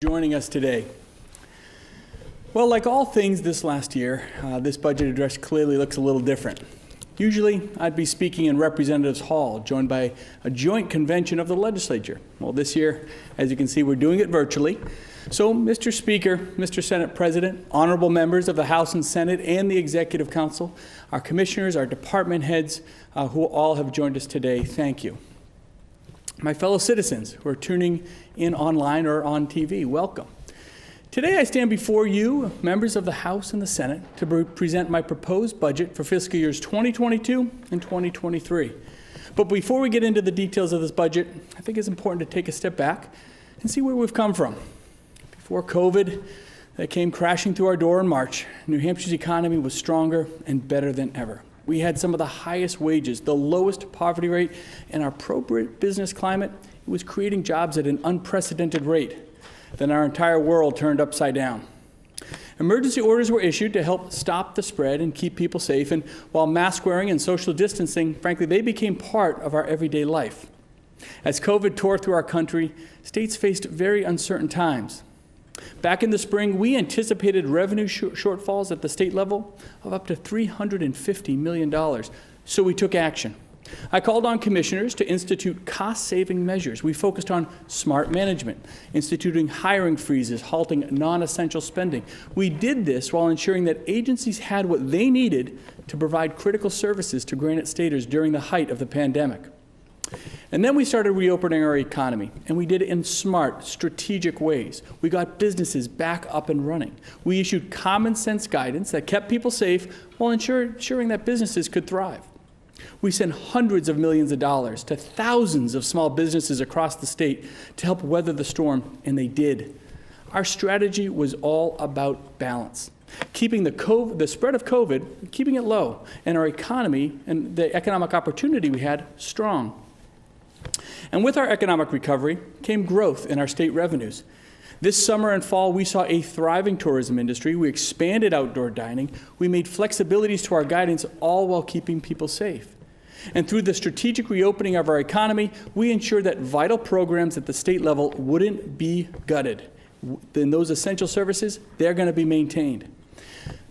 Joining us today. Well, like all things this last year, this budget address clearly looks a little different. Usually, I'd be speaking in Representatives Hall, joined by a joint convention of the legislature. Well, this year, as you can see, we're doing it virtually. So, Mr. Speaker, Mr. Senate President, honorable members of the House and Senate and the Executive Council, our commissioners, our department heads, who all have joined us today, thank you. My fellow citizens who are tuning in online or on TV, welcome. Today I stand before you, members of the House and the Senate, to present my proposed budget for fiscal years 2022 and 2023. But before we get into the details of this budget, I think it's important to take a step back and see where we've come from. Before COVID that came crashing through our door in March, New Hampshire's economy was stronger and better than ever. We had some of the highest wages, the lowest poverty rate, and our pro-business climate. It was creating jobs at an unprecedented rate. Then our entire world turned upside down. Emergency orders were issued to help stop the spread and keep people safe, and while mask wearing and social distancing, frankly, they became part of our everyday life. As COVID tore through our country, states faced very uncertain times. Back in the spring, we anticipated revenue shortfalls at the state level of up to $350 million, so we took action. I called on commissioners to institute cost-saving measures. We focused on smart management, instituting hiring freezes, halting non-essential spending. We did this while ensuring that agencies had what they needed to provide critical services to Granite Staters during the height of the pandemic. And then we started reopening our economy, and we did it in smart, strategic ways. We got businesses back up and running. We issued common sense guidance that kept people safe while ensuring that businesses could thrive. We sent hundreds of millions of dollars to thousands of small businesses across the state to help weather the storm, and they did. Our strategy was all about balance, keeping the spread of COVID, keeping it low, and our economy and the economic opportunity we had strong. And with our economic recovery came growth in our state revenues. This summer and fall, we saw a thriving tourism industry. We expanded outdoor dining. We made flexibilities to our guidance, all while keeping people safe. And through the strategic reopening of our economy, we ensured that vital programs at the state level wouldn't be gutted. Then those essential services, they're going to be maintained.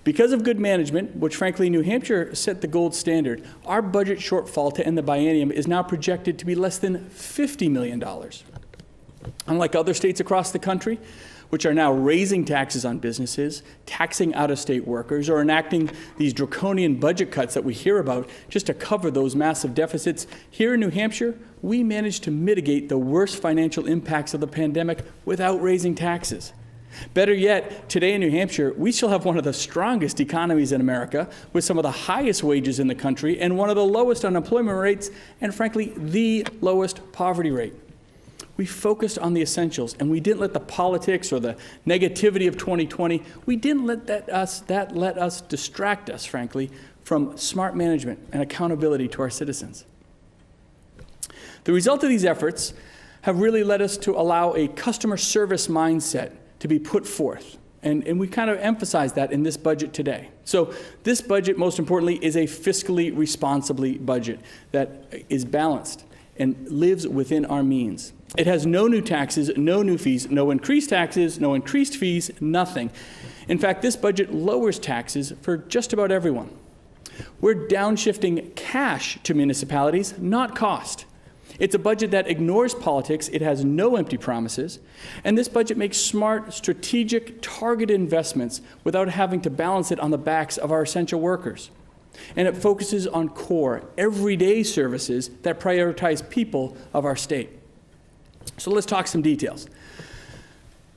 Because of good management, which frankly New Hampshire set the gold standard, our budget shortfall to end the biennium is now projected to be less than $50 million. Unlike other states across the country, which are now raising taxes on businesses, taxing out-of-state workers, or enacting these draconian budget cuts that we hear about just to cover those massive deficits, here in New Hampshire, we managed to mitigate the worst financial impacts of the pandemic without raising taxes. Better yet, today in New Hampshire, we still have one of the strongest economies in America, with some of the highest wages in the country and one of the lowest unemployment rates, and frankly, the lowest poverty rate. We focused on the essentials, and we didn't let the politics or the negativity of 2020, we didn't let that distract us, frankly, from smart management and accountability to our citizens. The result of these efforts have really led us to allow a customer service mindset to be put forth. And we kind of emphasize that in this budget today. So this budget, most importantly, is a fiscally responsibly budget that is balanced and lives within our means. It has no new taxes, no new fees, no increased taxes, no increased fees, nothing. In fact, this budget lowers taxes for just about everyone. We're downshifting cash to municipalities, not cost. It's a budget that ignores politics, it has no empty promises, and this budget makes smart, strategic, targeted investments without having to balance it on the backs of our essential workers. And it focuses on core, everyday services that prioritize people of our state. So let's talk some details.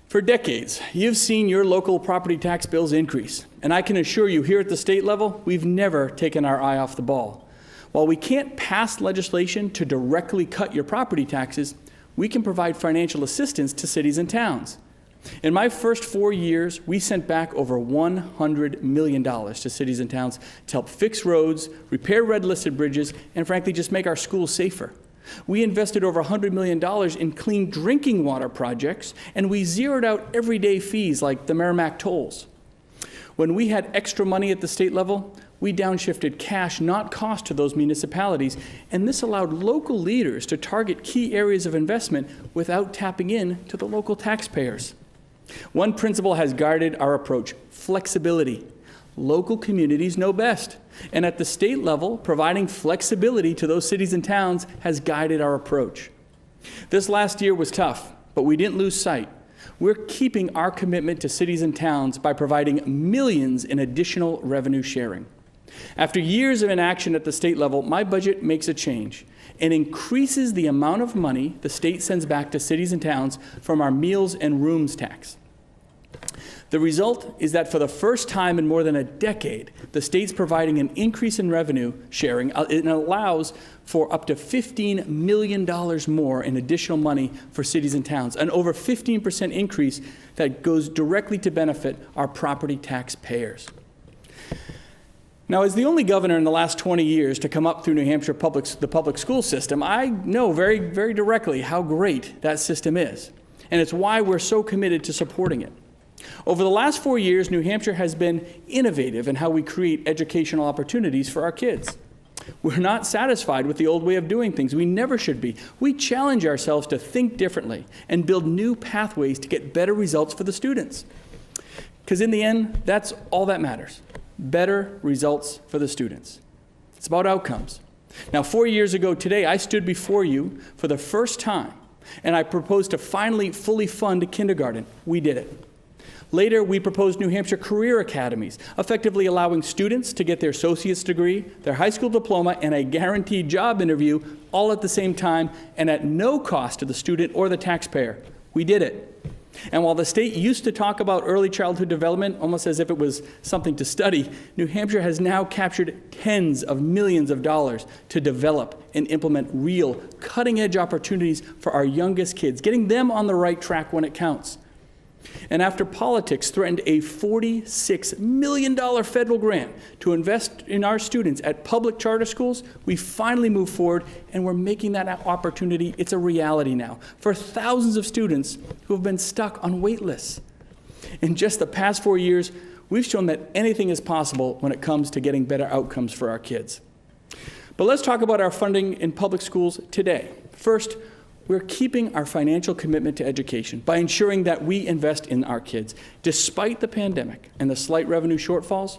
For decades, you've seen your local property tax bills increase, and I can assure you here at the state level, we've never taken our eye off the ball. While we can't pass legislation to directly cut your property taxes, we can provide financial assistance to cities and towns. In my first 4 years, we sent back over $100 million to cities and towns to help fix roads, repair red-listed bridges, and frankly, just make our schools safer. We invested over $100 million in clean drinking water projects, and we zeroed out everyday fees like the Merrimack tolls. When we had extra money at the state level, we downshifted cash, not cost, to those municipalities, and this allowed local leaders to target key areas of investment without tapping in to the local taxpayers. One principle has guided our approach: flexibility. Local communities know best. And at the state level, providing flexibility to those cities and towns has guided our approach. This last year was tough, but we didn't lose sight. We're keeping our commitment to cities and towns by providing millions in additional revenue sharing. After years of inaction at the state level, my budget makes a change and increases the amount of money the state sends back to cities and towns from our meals and rooms tax. The result is that for the first time in more than a decade, the state's providing an increase in revenue sharing and allows for up to $15 million more in additional money for cities and towns, an over 15% increase that goes directly to benefit our property tax payers. Now, as the only governor in the last 20 years to come up through New Hampshire the public school system, I know very, very directly how great that system is, and it's why we're so committed to supporting it. Over the last 4 years, New Hampshire has been innovative in how we create educational opportunities for our kids. We're not satisfied with the old way of doing things. We never should be. We challenge ourselves to think differently and build new pathways to get better results for the students. Because in the end, that's all that matters: better results for the students. It's about outcomes. Now, 4 years ago today, I stood before you for the first time, and I proposed to finally fully fund kindergarten. We did it. Later, we proposed New Hampshire career academies, effectively allowing students to get their associate's degree, their high school diploma, and a guaranteed job interview all at the same time and at no cost to the student or the taxpayer. We did it. And while the state used to talk about early childhood development almost as if it was something to study, New Hampshire has now captured tens of millions of dollars to develop and implement real cutting-edge opportunities for our youngest kids, getting them on the right track when it counts. And after politics threatened a $46 million federal grant to invest in our students at public charter schools, we finally moved forward, and we're making that opportunity, it's a reality now, for thousands of students who have been stuck on wait lists. In just the past 4 years, we've shown that anything is possible when it comes to getting better outcomes for our kids. But let's talk about our funding in public schools today. First, we're keeping our financial commitment to education by ensuring that we invest in our kids. Despite the pandemic and the slight revenue shortfalls,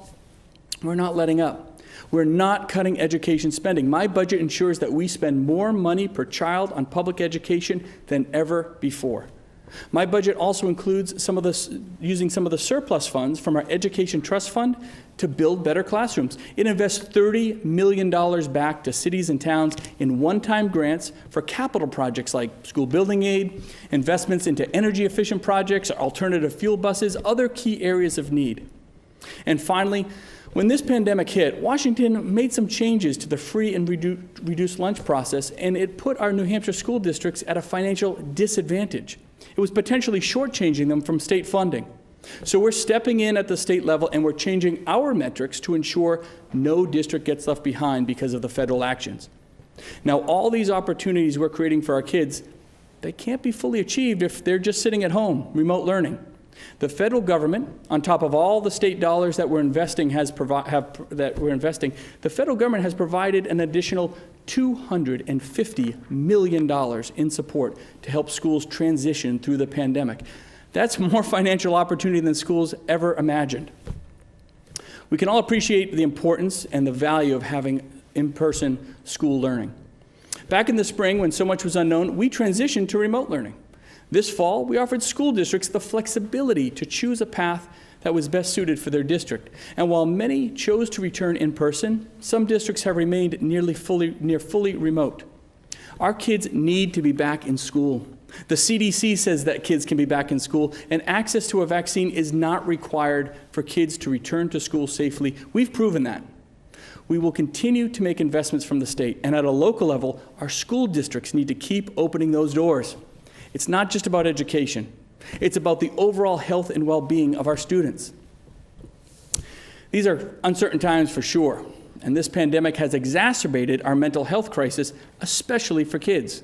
we're not letting up. We're not cutting education spending. My budget ensures that we spend more money per child on public education than ever before. My budget also includes using some of the surplus funds from our Education Trust Fund to build better classrooms. It invests $30 million back to cities and towns in one-time grants for capital projects like school building aid, investments into energy-efficient projects, alternative fuel buses, other key areas of need. And finally, when this pandemic hit, Washington made some changes to the free and reduced lunch process, and it put our New Hampshire school districts at a financial disadvantage. It was potentially shortchanging them from state funding. So we're stepping in at the state level, and we're changing our metrics to ensure no district gets left behind because of the federal actions. Now, all these opportunities we're creating for our kids, they can't be fully achieved if they're just sitting at home, remote learning. The federal government, on top of all the state dollars that we're investing, the federal government has provided an additional $250 million in support to help schools transition through the pandemic. That's more financial opportunity than schools ever imagined. We can all appreciate the importance and the value of having in-person school learning. Back in the spring, when so much was unknown, we transitioned to remote learning. This fall, we offered school districts the flexibility to choose a path that was best suited for their district. And while many chose to return in person, some districts have remained near fully remote. Our kids need to be back in school. The CDC says that kids can be back in school, and access to a vaccine is not required for kids to return to school safely. We've proven that. We will continue to make investments from the state, and at a local level, our school districts need to keep opening those doors. It's not just about education. It's about the overall health and well-being of our students. These are uncertain times for sure, and this pandemic has exacerbated our mental health crisis, especially for kids.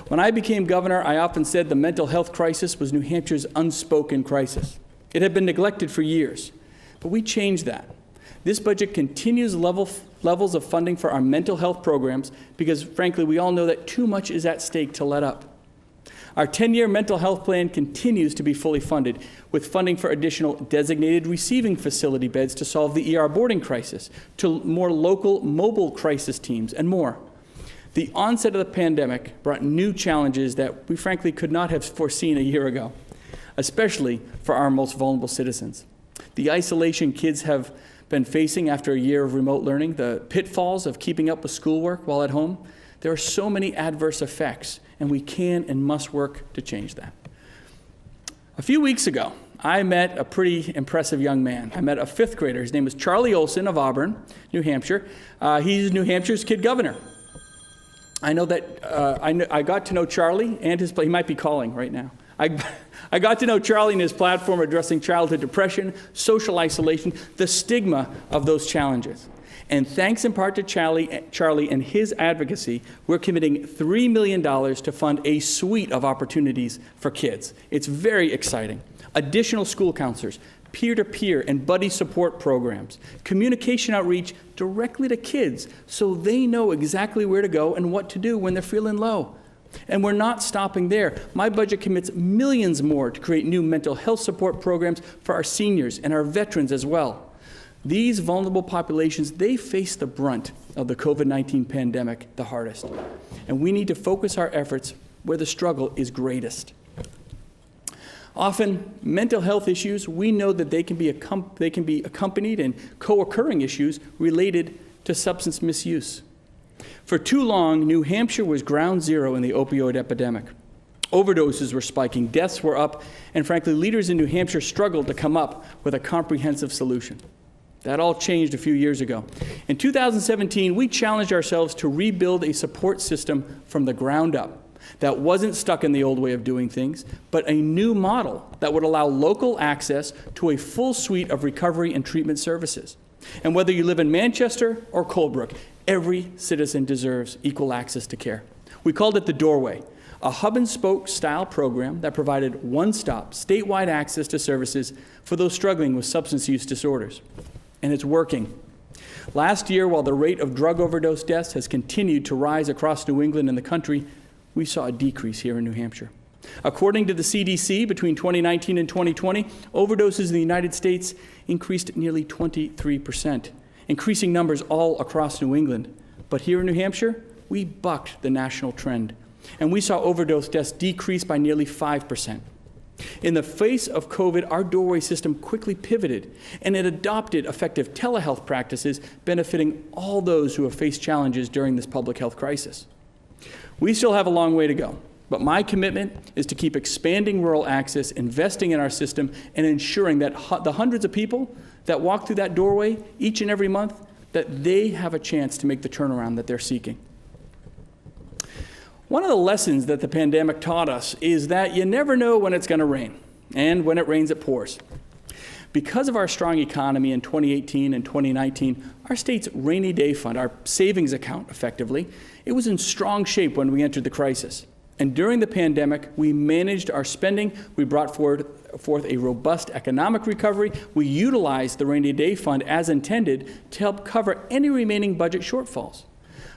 When I became governor, I often said the mental health crisis was New Hampshire's unspoken crisis. It had been neglected for years, but we changed that. This budget continues levels of funding for our mental health programs because, frankly, we all know that too much is at stake to let up. Our 10-year mental health plan continues to be fully funded, with funding for additional designated receiving facility beds to solve the ER boarding crisis, to more local mobile crisis teams, and more. The onset of the pandemic brought new challenges that we frankly could not have foreseen a year ago, especially for our most vulnerable citizens. The isolation kids have been facing after a year of remote learning, the pitfalls of keeping up with schoolwork while at home, there are so many adverse effects, and we can and must work to change that. A few weeks ago, I met a pretty impressive young man. I met a 5th grader. His name is Charlie Olson of Auburn, New Hampshire. He's New Hampshire's kid governor. I know that I got to know Charlie and his, he might be calling right now. I got to know Charlie and his platform addressing childhood depression, social isolation, the stigma of those challenges. And thanks in part to Charlie and his advocacy, we're committing $3 million to fund a suite of opportunities for kids. It's very exciting. Additional school counselors, peer-to-peer and buddy support programs, communication outreach directly to kids so they know exactly where to go and what to do when they're feeling low. And we're not stopping there. My budget commits millions more to create new mental health support programs for our seniors and our veterans as well. These vulnerable populations, they face the brunt of the COVID-19 pandemic the hardest. And we need to focus our efforts where the struggle is greatest. Often, mental health issues, we know that they can be accompanied and co-occurring issues related to substance misuse. For too long, New Hampshire was ground zero in the opioid epidemic. Overdoses were spiking, deaths were up, and frankly, leaders in New Hampshire struggled to come up with a comprehensive solution. That all changed a few years ago. In 2017, we challenged ourselves to rebuild a support system from the ground up that wasn't stuck in the old way of doing things, but a new model that would allow local access to a full suite of recovery and treatment services. And whether you live in Manchester or Colebrook, every citizen deserves equal access to care. We called it The Doorway, a hub-and-spoke style program that provided one-stop, statewide access to services for those struggling with substance use disorders. And it's working. Last year, while the rate of drug overdose deaths has continued to rise across New England and the country, we saw a decrease here in New Hampshire. According to the CDC, between 2019 and 2020, overdoses in the United States increased nearly 23%, increasing numbers all across New England. But here in New Hampshire, we bucked the national trend, and we saw overdose deaths decrease by nearly 5%. In the face of COVID, our Doorway system quickly pivoted, and it adopted effective telehealth practices benefiting all those who have faced challenges during this public health crisis. We still have a long way to go, but my commitment is to keep expanding rural access, investing in our system, and ensuring that the hundreds of people that walk through that doorway each and every month, that they have a chance to make the turnaround that they're seeking. One of the lessons that the pandemic taught us is that you never know when it's going to rain, and when it rains, it pours. Because of our strong economy in 2018 and 2019, our state's rainy day fund, our savings account effectively, it was in strong shape when we entered the crisis. And during the pandemic, we managed our spending, we brought forth a robust economic recovery, we utilized the rainy day fund as intended to help cover any remaining budget shortfalls.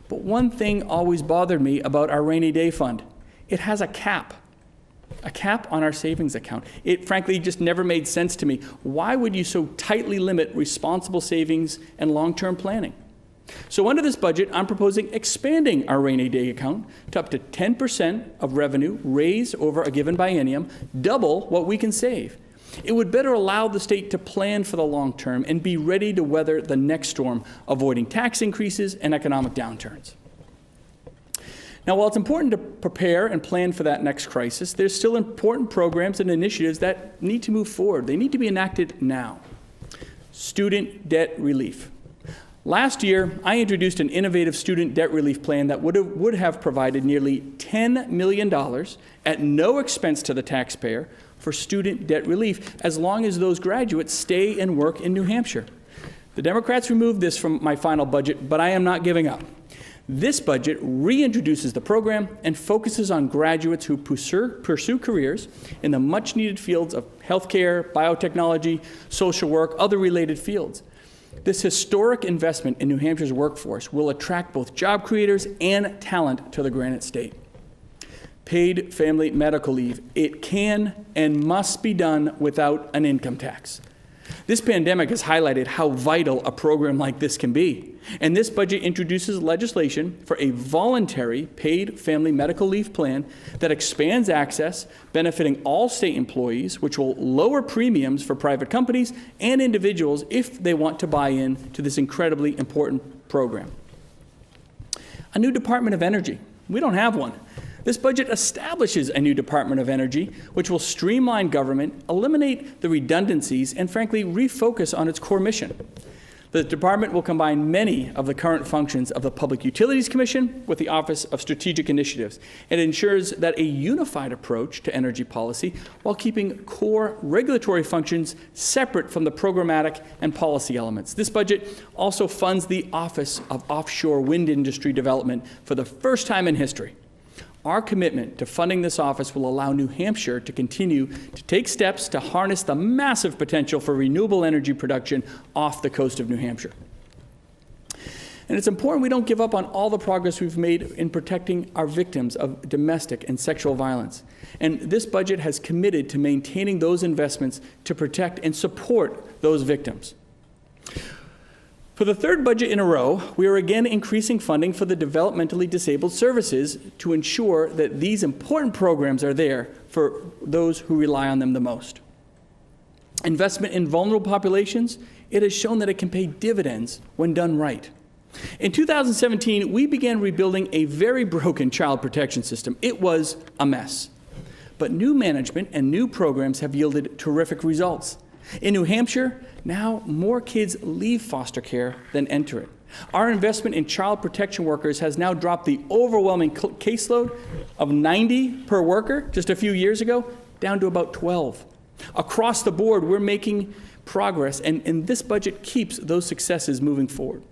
But one thing always bothered me about our rainy day fund. It has a cap on our savings account. It frankly just never made sense to me. Why would you so tightly limit responsible savings and long-term planning? So under this budget, I'm proposing expanding our rainy day account to up to 10% of revenue raised over a given biennium, double what we can save. It would better allow the state to plan for the long term and be ready to weather the next storm, avoiding tax increases and economic downturns. Now, while it's important to prepare and plan for that next crisis, there's still important programs and initiatives that need to move forward. They need to be enacted now. Student debt relief. Last year, I introduced an innovative student debt relief plan that would have provided nearly $10 million at no expense to the taxpayer for student debt relief, as long as those graduates stay and work in New Hampshire. The Democrats removed this from my final budget, but I am not giving up. This budget reintroduces the program and focuses on graduates who pursue careers in the much-needed fields of healthcare, biotechnology, social work, other related fields. This historic investment in New Hampshire's workforce will attract both job creators and talent to the Granite State. paid family medical leave. It can and must be done without an income tax. This pandemic has highlighted how vital a program like this can be, and this budget introduces legislation for a voluntary paid family medical leave plan that expands access, benefiting all state employees, which will lower premiums for private companies and individuals if they want to buy in to this incredibly important program. A new Department of Energy. We don't have one. This budget establishes a new Department of Energy, which will streamline government, eliminate the redundancies, and frankly, refocus on its core mission. The department will combine many of the current functions of the Public Utilities Commission with the Office of Strategic Initiatives. It ensures that a unified approach to energy policy while keeping core regulatory functions separate from the programmatic and policy elements. This budget also funds the Office of Offshore Wind Industry Development for the first time in history. Our commitment to funding this office will allow New Hampshire to continue to take steps to harness the massive potential for renewable energy production off the coast of New Hampshire. And it's important we don't give up on all the progress we've made in protecting our victims of domestic and sexual violence. And this budget has committed to maintaining those investments to protect and support those victims. For the third budget in a row, we are again increasing funding for the developmentally disabled services to ensure that these important programs are there for those who rely on them the most. Investment in vulnerable populations, it has shown that it can pay dividends when done right. In 2017, we began rebuilding a very broken child protection system. It was a mess. But new management and new programs have yielded terrific results. In New Hampshire, now more kids leave foster care than enter it. Our investment in child protection workers has now dropped the overwhelming caseload of 90 per worker just a few years ago down to about 12. Across the board, we're making progress, and this budget keeps those successes moving forward.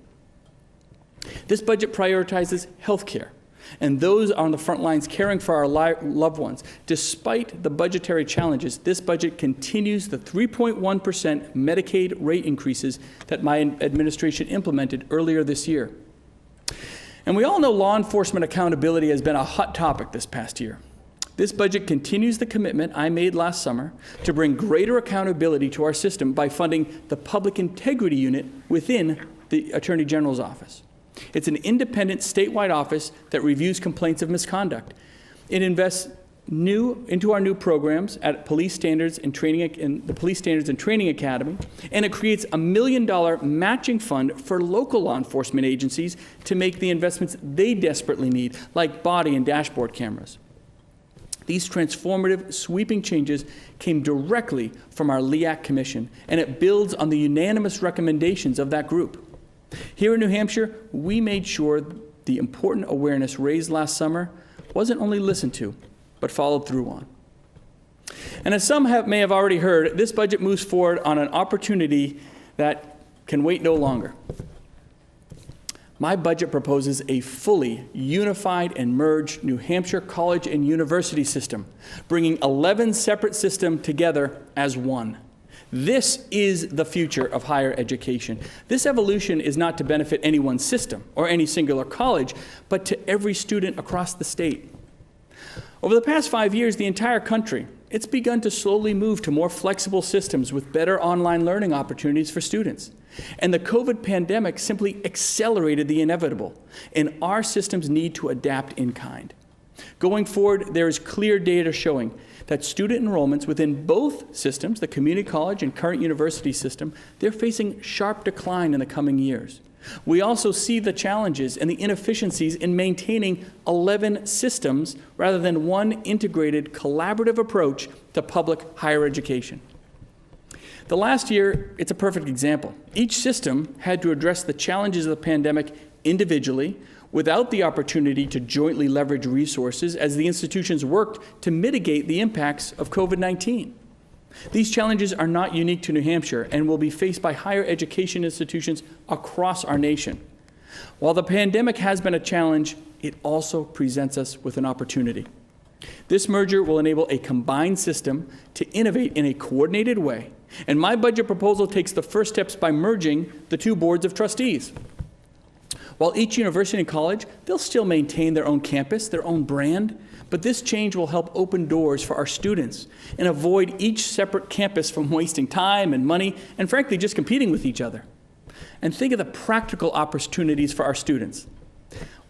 This budget prioritizes health care, and those on the front lines caring for our loved ones. Despite the budgetary challenges, this budget continues the 3.1% Medicaid rate increases that my administration implemented earlier this year. And we all know law enforcement accountability has been a hot topic this past year. This budget continues the commitment I made last summer to bring greater accountability to our system by funding the Public Integrity Unit within the Attorney General's office. It's an independent statewide office that reviews complaints of misconduct. It invests into our new programs at Police Standards and Training in the Police Standards and Training Academy, and it creates a $1 million matching fund for local law enforcement agencies to make the investments they desperately need, like body and dashboard cameras. These transformative, sweeping changes came directly from our LEAC Commission, and it builds on the unanimous recommendations of that group. Here in New Hampshire, we made sure the important awareness raised last summer wasn't only listened to, but followed through on. And as some may have already heard, this budget moves forward on an opportunity that can wait no longer. My budget proposes a fully unified and merged New Hampshire college and university system, bringing 11 separate systems together as one. This is the future of higher education. This evolution is not to benefit any one system or any singular college, but to every student across the state. Over the past 5 years, the entire country, it's begun to slowly move to more flexible systems with better online learning opportunities for students. And the COVID pandemic simply accelerated the inevitable, and our systems need to adapt in kind. Going forward, there is clear data showing that student enrollments within both systems, the community college and current university system, they're facing sharp decline in the coming years. We also see the challenges and the inefficiencies in maintaining 11 systems rather than one integrated collaborative approach to public higher education. The last year, it's a perfect example. Each system had to address the challenges of the pandemic individually, without the opportunity to jointly leverage resources as the institutions worked to mitigate the impacts of COVID-19. These challenges are not unique to New Hampshire and will be faced by higher education institutions across our nation. While the pandemic has been a challenge, it also presents us with an opportunity. This merger will enable a combined system to innovate in a coordinated way, and my budget proposal takes the first steps by merging the two boards of trustees. While each university and college, they'll still maintain their own campus, their own brand, But this change will help open doors for our students and avoid each separate campus from wasting time and money and, frankly, just competing with each other. And think of the practical opportunities for our students.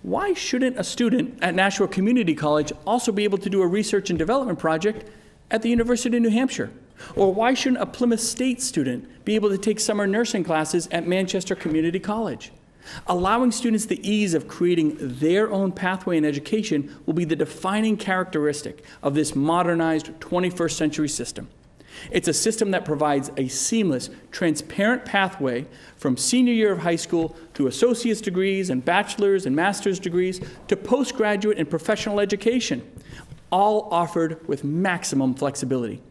Why shouldn't a student at Nashua Community College also be able to do a research and development project at the University of New Hampshire? Or why shouldn't a Plymouth State student be able to take summer nursing classes at Manchester Community College? Allowing students the ease of creating their own pathway in education will be the defining characteristic of this modernized 21st century system. It's a system that provides a seamless, transparent pathway from senior year of high school to associate's degrees and bachelor's and master's degrees to postgraduate and professional education, all offered with maximum flexibility.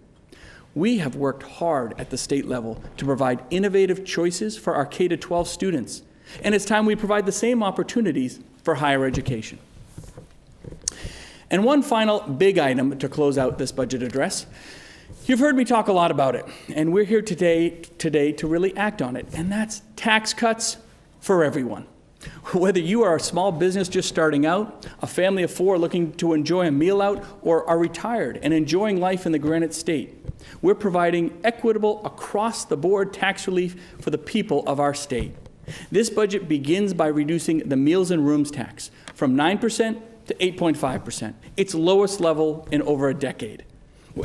We have worked hard at the state level to provide innovative choices for our K-12 students, and it's time we provide the same opportunities for higher education. And one final big item to close out this budget address. You've heard me talk a lot about it, and we're here today to really act on it, and that's tax cuts for everyone. Whether you are a small business just starting out, a family of 4 looking to enjoy a meal out, or are retired and enjoying life in the Granite State, we're providing equitable, across-the-board tax relief for the people of our state. This budget begins by reducing the meals and rooms tax from 9% to 8.5%, its lowest level in over a decade.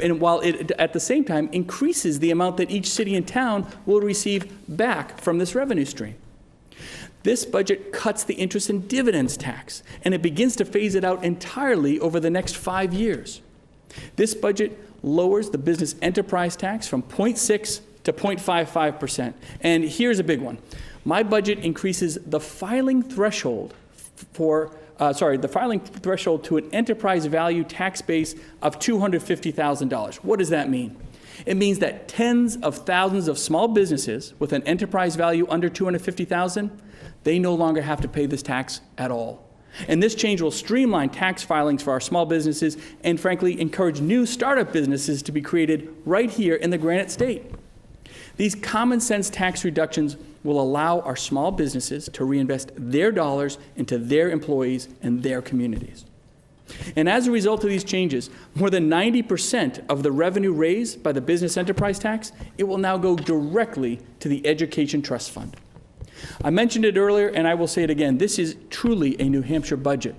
And while it, at the same time, increases the amount that each city and town will receive back from this revenue stream. This budget cuts the interest and dividends tax, and it begins to phase it out entirely over the next 5 years. This budget lowers the business enterprise tax from 0.6 to 0.55%. And here's a big one. My budget increases the filing threshold to an enterprise value tax base of $250,000. What does that mean? It means that tens of thousands of small businesses with an enterprise value under $250,000, they no longer have to pay this tax at all. And this change will streamline tax filings for our small businesses and, frankly, encourage new startup businesses to be created right here in the Granite State. These common sense tax reductions will allow our small businesses to reinvest their dollars into their employees and their communities. And as a result of these changes, more than 90% of the revenue raised by the business enterprise tax, it will now go directly to the Education Trust Fund. I mentioned it earlier, and I will say it again, this is truly a New Hampshire budget.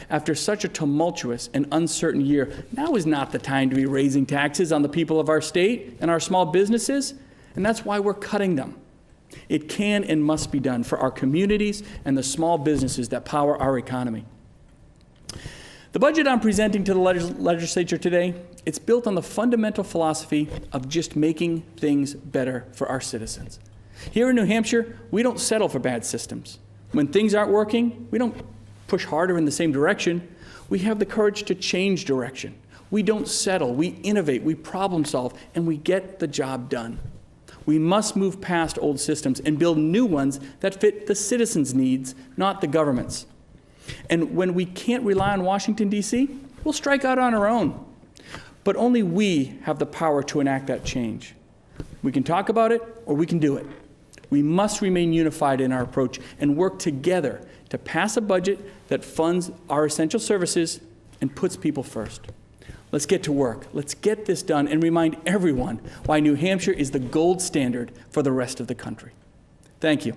After such a tumultuous and uncertain year, now is not the time to be raising taxes on the people of our state and our small businesses, and that's why we're cutting them. It can and must be done for our communities and the small businesses that power our economy. The budget I'm presenting to the legislature today, it's built on the fundamental philosophy of just making things better for our citizens. Here in New Hampshire, we don't settle for bad systems. When things aren't working, we don't push harder in the same direction. We have the courage to change direction. We don't settle, we innovate, we problem solve, and we get the job done. We must move past old systems and build new ones that fit the citizens' needs, not the government's. And when we can't rely on Washington, D.C., we'll strike out on our own. But only we have the power to enact that change. We can talk about it, or we can do it. We must remain unified in our approach and work together to pass a budget that funds our essential services and puts people first. Let's get to work. Let's get this done and remind everyone why New Hampshire is the gold standard for the rest of the country. Thank you.